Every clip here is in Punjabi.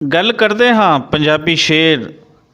ਗੱਲ ਕਰਦੇ ਹਾਂ ਪੰਜਾਬੀ ਸ਼ੇਰ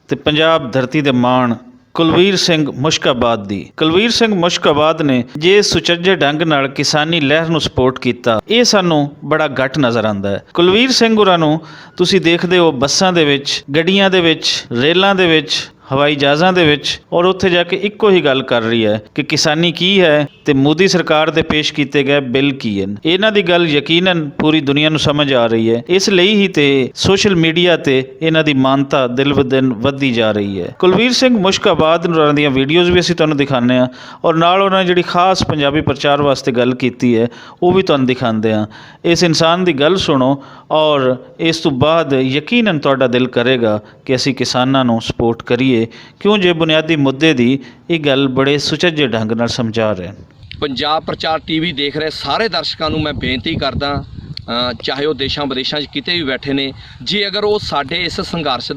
ਤੇ ਪੰਜਾਬ ਧਰਤੀ ਦੇ ਮਾਣ ਕੁਲਵੀਰ ਸਿੰਘ ਮੁਸ਼ਕਾਬਾਦ ਦੀ। ਕੁਲਵੀਰ ਸਿੰਘ ਮੁਸ਼ਕਾਬਾਦ ਨੇ ਜੇ ਸੁਚੱਜੇ ਢੰਗ ਨਾਲ ਕਿਸਾਨੀ ਲਹਿਰ ਨੂੰ ਸਪੋਰਟ ਕੀਤਾ, ਇਹ ਸਾਨੂੰ ਬੜਾ ਘੱਟ ਨਜ਼ਰ ਆਉਂਦਾ ਹੈ। ਕੁਲਵੀਰ ਸਿੰਘ ਹੋਰਾਂ ਨੂੰ ਤੁਸੀਂ ਦੇਖਦੇ ਹੋ ਬੱਸਾਂ ਦੇ ਵਿੱਚ, ਗੱਡੀਆਂ ਦੇ ਵਿੱਚ, ਰੇਲਾਂ ਦੇ ਵਿੱਚ, ਹਵਾਈ ਜਹਾਜ਼ਾਂ ਦੇ ਵਿੱਚ, ਔਰ ਉੱਥੇ ਜਾ ਕੇ ਇੱਕੋ ਹੀ ਗੱਲ ਕਰ ਰਹੀ ਹੈ ਕਿ ਕਿਸਾਨੀ ਕੀ ਹੈ ਤੇ ਮੋਦੀ ਸਰਕਾਰ ਦੇ ਪੇਸ਼ ਕੀਤੇ ਗਏ ਬਿੱਲ ਕੀ ਹਨ। ਇਹਨਾਂ ਦੀ ਗੱਲ ਯਕੀਨਨ ਪੂਰੀ ਦੁਨੀਆ ਨੂੰ ਸਮਝ ਆ ਰਹੀ ਹੈ। ਇਸ ਲਈ ਹੀ ਤੇ ਸੋਸ਼ਲ ਮੀਡੀਆ ਤੇ ਇਹਨਾਂ ਦੀ ਮਾਨਤਾ ਦਿਨ ਬ ਦਿਨ ਵੱਧਦੀ ਜਾ ਰਹੀ ਹੈ। ਕੁਲਵੀਰ ਸਿੰਘ ਮੁਸ਼ਕਾਬਾਦ ਹੋਰਾਂ ਦੀਆਂ ਵੀਡੀਓਜ਼ ਵੀ ਅਸੀਂ ਤੁਹਾਨੂੰ ਦਿਖਾਉਂਦੇ ਹਾਂ, ਔਰ ਨਾਲ ਉਹਨਾਂ ਨੇ ਜਿਹੜੀ ਖਾਸ ਪੰਜਾਬੀ ਪ੍ਰਚਾਰ ਵਾਸਤੇ ਗੱਲ ਕੀਤੀ ਹੈ ਉਹ ਵੀ ਤੁਹਾਨੂੰ ਦਿਖਾਉਂਦੇ ਹਾਂ। ਇਸ ਇਨਸਾਨ ਦੀ ਗੱਲ ਸੁਣੋ ਔਰ ਇਸ ਤੋਂ ਬਾਅਦ ਯਕੀਨਨ ਤੁਹਾਡਾ ਦਿਲ ਕਰੇਗਾ ਕਿ ਅਸੀਂ ਕਿਸਾਨਾਂ ਨੂੰ ਸਪੋਰਟ ਕਰੀਏ, ਕਿਉਂ ਜੇ ਬੁਨਿਆਦੀ ਮੁੱਦੇ ਦੀ ਇਹ ਗੱਲ ਬੜੇ ਸੁਚੱਜੇ ਢੰਗ ਨਾਲ ਸਮਝਾ ਰਹੇ ਹਨ। ਪੰਜਾਬ ਪ੍ਰਚਾਰ ਟੀਵੀ ਦੇਖ ਰਹੇ ਸਾਰੇ ਦਰਸ਼ਕਾਂ ਨੂੰ ਮੈਂ ਬੇਨਤੀ ਕਰਦਾ, ਚਾਹੇ ਉਹ ਦੇਸ਼ਾਂ ਵਿਦੇਸ਼ਾਂ 'ਚ ਕਿਤੇ ਵੀ ਬੈਠੇ ਨੇ, ਜੇ ਅਗਰ ਉਹ ਸਾਡੇ ਇਸ ਸੰਘਰਸ਼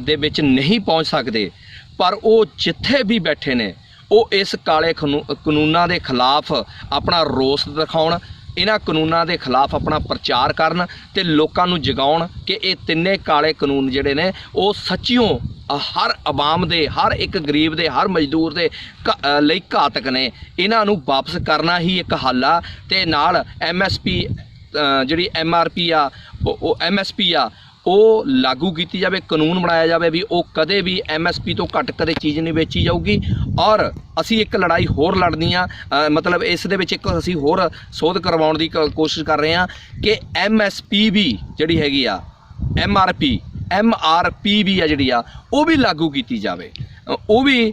ਦੇ ਵਿੱਚ ਨਹੀਂ ਪਹੁੰਚ ਸਕਦੇ, ਪਰ ਉਹ ਜਿੱਥੇ ਵੀ ਬੈਠੇ ਨੇ ਉਹ ਇਸ ਕਾਲੇ ਕਾਨੂੰਨਾਂ ਦੇ ਖਿਲਾਫ ਆਪਣਾ ਰੋਸ ਦਿਖਾਉਣ, ਇਹਨਾਂ ਕਾਨੂੰਨਾਂ ਦੇ ਖਿਲਾਫ ਆਪਣਾ ਪ੍ਰਚਾਰ ਕਰਨ ਤੇ ਲੋਕਾਂ ਨੂੰ ਜਗਾਉਣ ਕਿ ਇਹ ਤਿੰਨੇ ਕਾਲੇ ਕਾਨੂੰਨ ਜਿਹੜੇ ਨੇ ਉਹ ਸੱਚਿਓਂ ਹਰ ਆਵਾਮ ਦੇ, ਹਰ ਇੱਕ ਗਰੀਬ ਦੇ, ਹਰ ਮਜ਼ਦੂਰ ਦੇ ਲਈ ਘਾਤਕ ਨੇ। ਇਹਨਾਂ ਨੂੰ ਵਾਪਸ ਕਰਨਾ ਹੀ ਇੱਕ ਹੱਲ ਆ ਤੇ ਨਾਲ MSP ਜਿਹੜੀ MRP ਆ, ਉਹ MSP ਆ, ਉਹ ਲਾਗੂ ਕੀਤੀ ਜਾਵੇ, ਕਾਨੂੰਨ ਬਣਾਇਆ ਜਾਵੇ ਵੀ ਉਹ ਕਦੇ ਵੀ MSP ਤੋਂ ਘੱਟ ਕਦੇ ਚੀਜ਼ ਨਹੀਂ ਵੇਚੀ ਜਾਊਗੀ। ਔਰ ਅਸੀਂ ਇੱਕ ਲੜਾਈ ਹੋਰ ਲੜਨੀ ਆ, ਮਤਲਬ ਇਸ ਦੇ ਵਿੱਚ ਇੱਕ ਅਸੀਂ ਹੋਰ ਸੋਧ ਕਰਵਾਉਣ ਦੀ ਕੋਸ਼ਿਸ਼ ਕਰ ਰਹੇ ਹਾਂ ਕਿ MSP ਵੀ ਜਿਹੜੀ ਹੈਗੀ ਆ, MRP ਵੀ ਆ ਜਿਹੜੀ ਆ ਉਹ ਵੀ ਲਾਗੂ ਕੀਤੀ ਜਾਵੇ। ਉਹ ਵੀ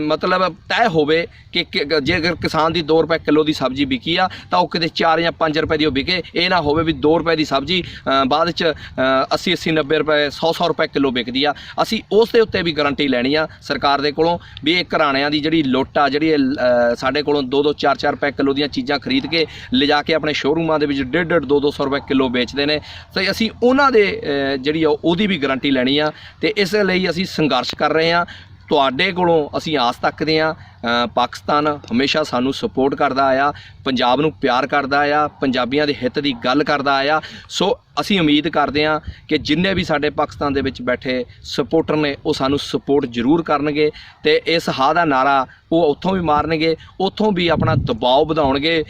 ਮਤਲਬ ਤੈਅ ਹੋਵੇ ਕਿ ਜੇਕਰ ਕਿਸਾਨ ਦੀ 2 ਰੁਪਏ ਕਿਲੋ ਦੀ ਸਬਜ਼ੀ ਵਿਕੀ ਆ ਤਾਂ ਉਹ ਕਿਤੇ 4 ਜਾਂ 5 ਰੁਪਏ ਦੀ ਉਹ ਵਿਕੇ। ਇਹ ਨਾ ਹੋਵੇ ਵੀ 2 ਰੁਪਏ ਦੀ ਸਬਜ਼ੀ ਬਾਅਦ 'ਚ 80 90 ਰੁਪਏ 100 ਰੁਪਏ ਕਿਲੋ ਵਿਕਦੀ ਆ। ਅਸੀਂ ਉਸ ਦੇ ਉੱਤੇ ਵੀ ਗਰੰਟੀ ਲੈਣੀ ਆ ਸਰਕਾਰ ਦੇ ਕੋਲੋਂ ਵੀ ਇਹ ਘਰਾਣਿਆਂ ਦੀ ਜਿਹੜੀ ਲੁੱਟ ਆ, ਜਿਹੜੀ ਸਾਡੇ ਕੋਲੋਂ 2 4 ਰੁਪਏ ਕਿਲੋ ਦੀਆਂ ਚੀਜ਼ਾਂ ਖਰੀਦ ਕੇ ਲਿਜਾ ਕੇ ਆਪਣੇ ਸ਼ੋਰੂਮਾਂ ਦੇ ਵਿੱਚ 1.5 200 ਰੁਪਏ ਕਿਲੋ ਵੇਚਦੇ ਨੇ, ਤੇ ਅਸੀਂ ਉਹਨਾਂ ਦੇ ਜਿਹੜੀ ਆ ਉਹਦੀ ਵੀ ਗਰੰਟੀ ਲੈਣੀ ਆ। ਤੇ ਇਸ ਲਈ ਅਸੀਂ ਸੰਘਰਸ਼ ਕਰ ਰਹੇ ਹਾਂ। ਤੁਹਾਡੇ ਕੋਲੋਂ ਅਸੀਂ ਆਸ ਤੱਕਦੇ ਹਾਂ। ਪਾਕਿਸਤਾਨ ਹਮੇਸ਼ਾ ਸਾਨੂੰ ਸਪੋਰਟ ਕਰਦਾ ਆਇਆ, ਪੰਜਾਬ ਨੂੰ ਪਿਆਰ ਕਰਦਾ ਆਇਆ, ਪੰਜਾਬੀਆਂ ਦੇ ਹਿੱਤ ਦੀ ਗੱਲ ਕਰਦਾ ਆਇਆ। ਸੋ ਅਸੀਂ ਉਮੀਦ ਕਰਦੇ ਹਾਂ ਕਿ ਜਿੰਨੇ ਵੀ ਸਾਡੇ ਪਾਕਿਸਤਾਨ ਦੇ ਵਿੱਚ ਬੈਠੇ ਸਪੋਰਟਰ ਨੇ ਉਹ ਸਾਨੂੰ ਸਪੋਰਟ ਜ਼ਰੂਰ ਕਰਨਗੇ ਤੇ ਇਸ ਹਾਂ ਦਾ ਨਾਰਾ ਉਹ ਉੱਥੋਂ ਵੀ ਮਾਰਨਗੇ, ਉੱਥੋਂ ਵੀ ਆਪਣਾ ਦਬਾਅ ਵਧਾਉਣਗੇ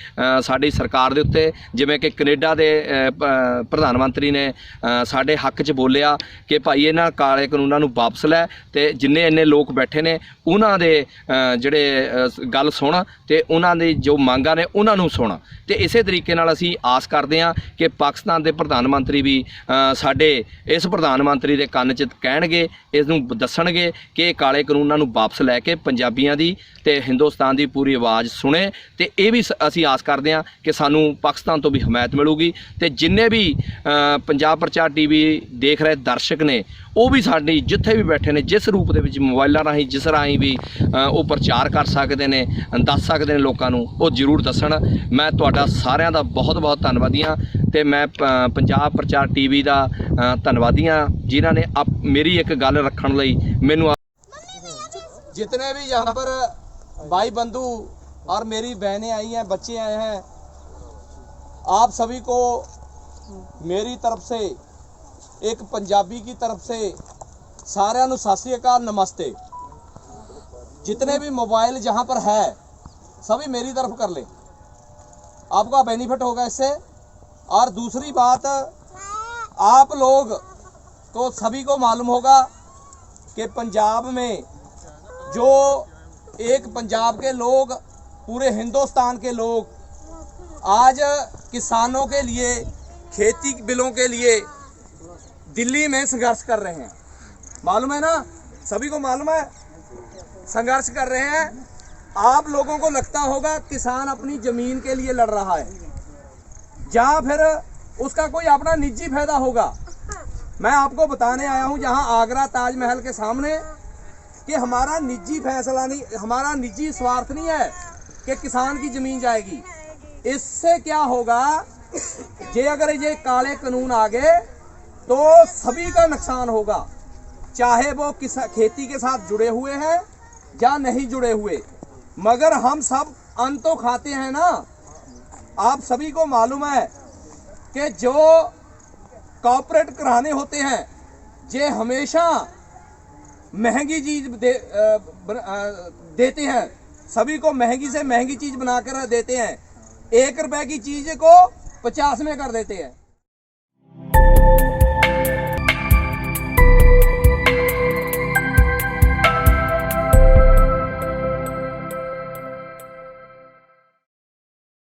ਸਾਡੀ ਸਰਕਾਰ ਦੇ ਉੱਤੇ। ਜਿਵੇਂ ਕਿ ਕੈਨੇਡਾ ਦੇ ਪ੍ਰਧਾਨ ਮੰਤਰੀ ਨੇ ਸਾਡੇ ਹੱਕ 'ਚ ਬੋਲਿਆ ਕਿ ਭਾਈ ਇਹਨਾਂ ਕਾਲੇ ਕਾਨੂੰਨਾਂ ਨੂੰ ਵਾਪਸ ਲੈ ਤੇ ਜਿੰਨੇ ਇੰਨੇ ਲੋਕ ਬੈਠੇ ਨੇ ਉਹਨਾਂ ਦੇ ਜਿਹੜੇ ਗੱਲ ਸੁਣ ਤੇ ਉਹਨਾਂ ਦੀ ਜੋ ਮੰਗਾਂ ਨੇ ਉਹਨਾਂ ਨੂੰ ਸੁਣ। ਤੇ ਇਸੇ ਤਰੀਕੇ ਨਾਲ ਅਸੀਂ ਆਸ ਕਰਦੇ ਹਾਂ ਕਿ ਪਾਕਿਸਤਾਨ ਦੇ ਪ੍ਰਧਾਨ ਮੰਤਰੀ ਵੀ ਸਾਡੇ ਇਸ ਪ੍ਰਧਾਨ ਮੰਤਰੀ ਦੇ ਕੰਨ 'ਚ ਕਹਿਣਗੇ, ਇਸ ਨੂੰ ਦੱਸਣਗੇ ਕਿ ਇਹ ਕਾਲੇ ਕਾਨੂੰਨਾਂ ਨੂੰ ਵਾਪਸ ਲੈ ਕੇ ਪੰਜਾਬੀਆਂ ਦੀ ਤੇ ਹਿੰਦੁਸਤਾਨ ਦੀ ਪੂਰੀ ਆਵਾਜ਼ ਸੁਣੇ। ਤੇ ਇਹ ਵੀ ਅਸੀਂ ਆਸ ਕਰਦੇ ਹਾਂ ਕਿ ਸਾਨੂੰ ਪਾਕਿਸਤਾਨ ਤੋਂ ਵੀ ਹਮਾਇਤ ਮਿਲੂਗੀ। ਤੇ ਜਿੰਨੇ ਵੀ ਪੰਜਾਬ ਪ੍ਰਚਾਰ ਟੀਵੀ ਦੇਖ ਰਹੇ ਦਰਸ਼ਕ ਨੇ ਉਹ ਵੀ ਸਾਡੀ ਜਿੱਥੇ ਵੀ ਬੈਠੇ ਨੇ, ਜਿਸ ਰੂਪ ਦੇ ਵਿੱਚ ਮੋਬਾਈਲਾਂ ਰਾਹੀਂ, ਜਿਸ ਰਾਹੀਂ ਵੀ ਉਹ ਪ੍ਰਚਾਰ ਕਰ ਸਕਦੇ ਨੇ, ਦੱਸ ਸਕਦੇ ਨੇ ਲੋਕਾਂ ਨੂੰ, ਉਹ ਜ਼ਰੂਰ ਦੱਸਣ। ਮੈਂ ਤੁਹਾਡਾ ਸਾਰਿਆਂ ਦਾ ਬਹੁਤ ਬਹੁਤ ਧੰਨਵਾਦੀ ਹਾਂ ਤੇ ਮੈਂ ਪੰਜਾਬ ਪ੍ਰਚਾਰ ਟੀਵੀ ਦਾ ਧੰਨਵਾਦੀ ਹਾਂ ਜਿਨ੍ਹਾਂ ਨੇ ਮੇਰੀ ਇੱਕ ਗੱਲ ਰੱਖਣ ਲਈ ਮੈਨੂੰ। जितने भी यहाँ पर भाई बंधु और मेरी बहनें आई हैं, बच्चे आए हैं, आप सभी को मेरी तरफ से, एक पंजाबी की तरफ से साਰਿਆਂ ਨੂੰ सत श्री अकाल, नमस्ते। जितने भी मोबाइल जहाँ पर है सभी मेरी तरफ कर ले, आपका बेनिफिट होगा इससे। और दूसरी बात, आप लोग को सभी को मालूम होगा कि पंजाब में जो एक पंजाब के लोग, पूरे हिंदुस्तान के लोग आज किसानों के लिए, खेती बिलों के लिए दिल्ली में संघर्ष कर रहे हैं। मालूम है ना, सभी को मालूम है, संघर्ष कर रहे हैं। आप लोगों को लगता होगा किसान अपनी ज़मीन के लिए लड़ रहा है, जहाँ फिर उसका कोई अपना निजी फायदा होगा। मैं आपको बताने आया हूँ जहाँ आगरा ताजमहल के सामने कि हमारा निजी फैसला नहीं, हमारा निजी स्वार्थ नहीं है कि किसान की ज़मीन जाएगी। इससे क्या होगा, ये अगर ये काले कानून आ गए तो सभी का नुकसान होगा, चाहे वो खेती के साथ जुड़े हुए हैं या नहीं जुड़े हुए, मगर हम सब अन्न तो खाते हैं ना। आप सभी को मालूम है कि जो कॉर्पोरेट कराने होते हैं, जे हमेशा महंगी चीज देते हैं, सभी को महंगी से महंगी चीज बनाकर देते हैं, 1 रुपए की चीज को 50 में कर देते हैं।